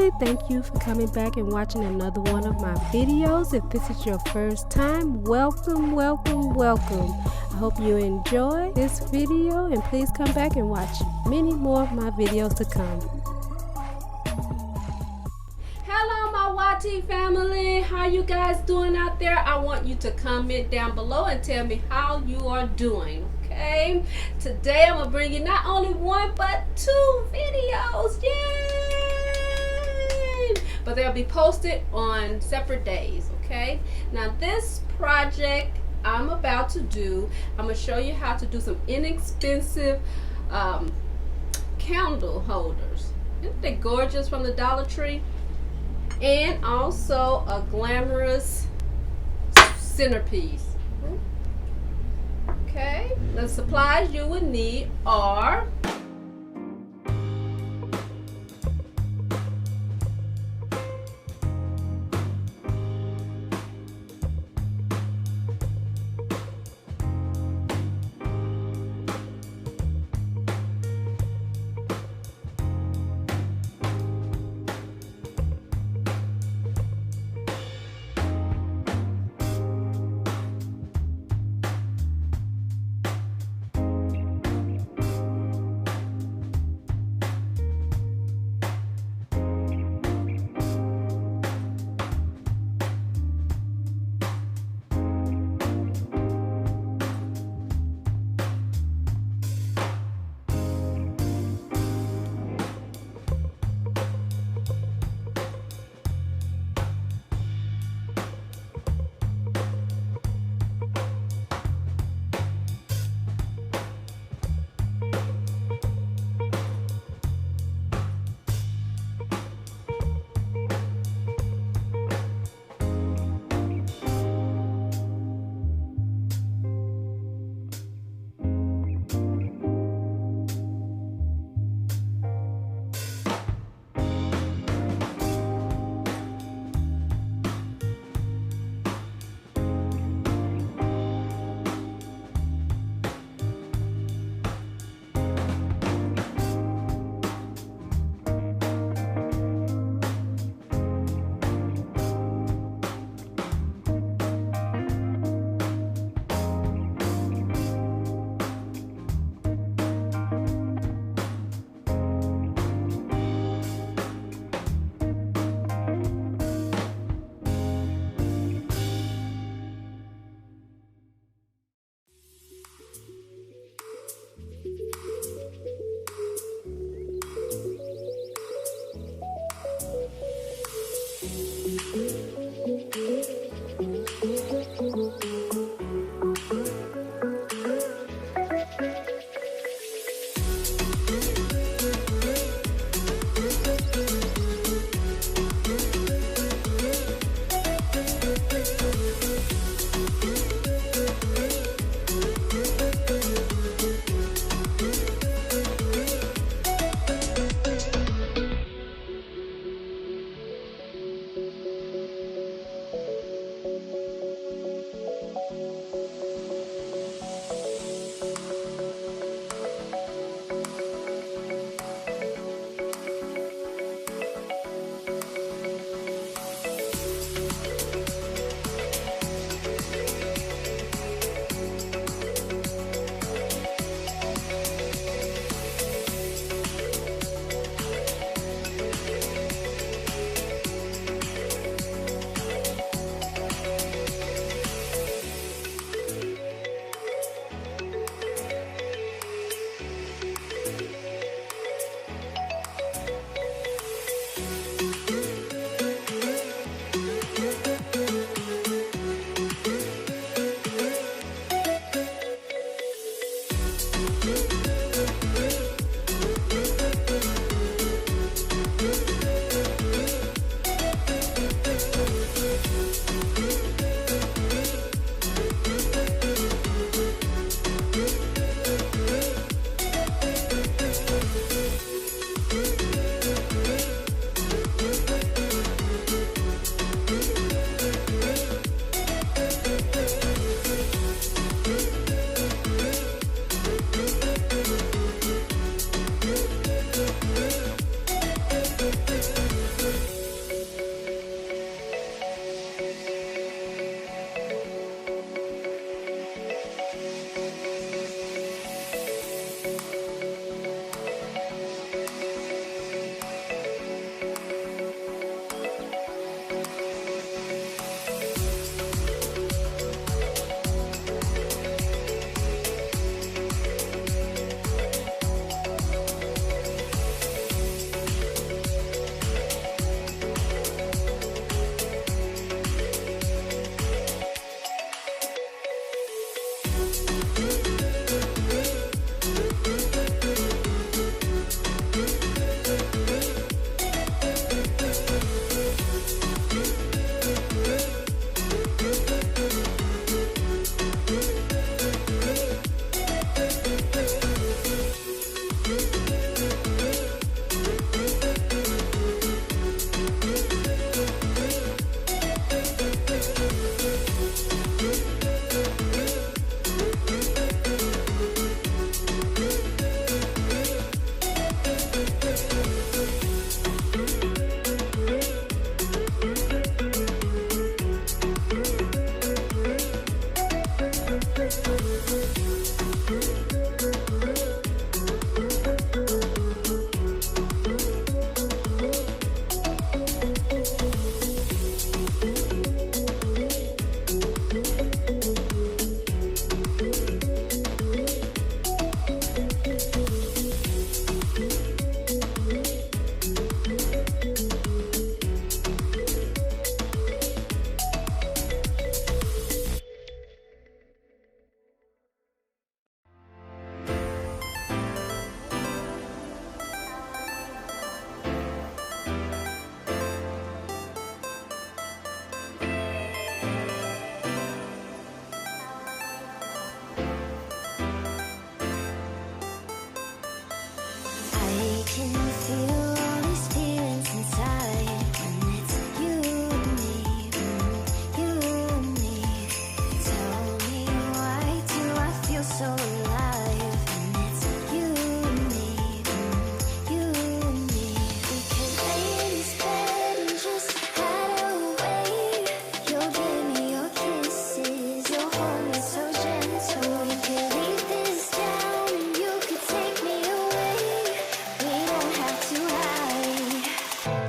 family, thank you for coming back and watching another one of my videos. If this is your first time, welcome, welcome, welcome. I hope you enjoy this video and please come back and watch many more of my videos to come. Hello my YT family, how you guys doing out there? I want you to comment down below and tell me how you are doing. Okay, today I'm gonna bring you not only one but two videos. Yay! But they'll be posted on separate days. Okay, now this project I'm about to do, I'm gonna show you how to do some inexpensive candle holders. Isn't they gorgeous, from the Dollar Tree? And also a glamorous centerpiece. Okay, the supplies you would need are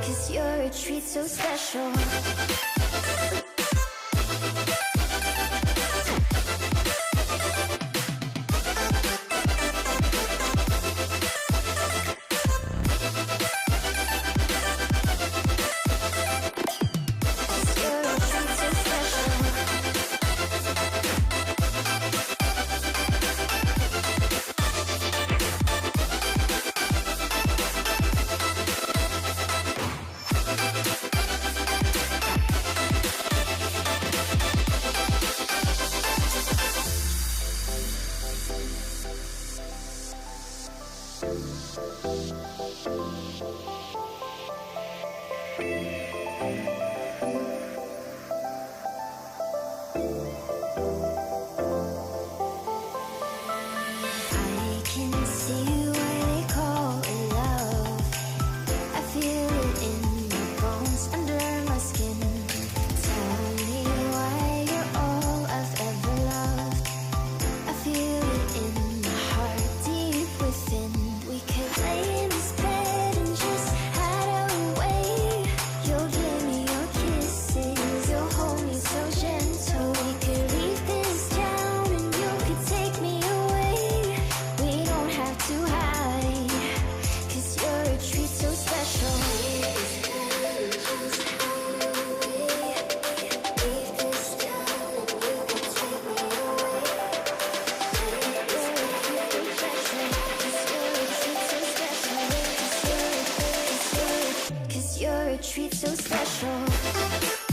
'cause you're a treat so special. You're a treat so special.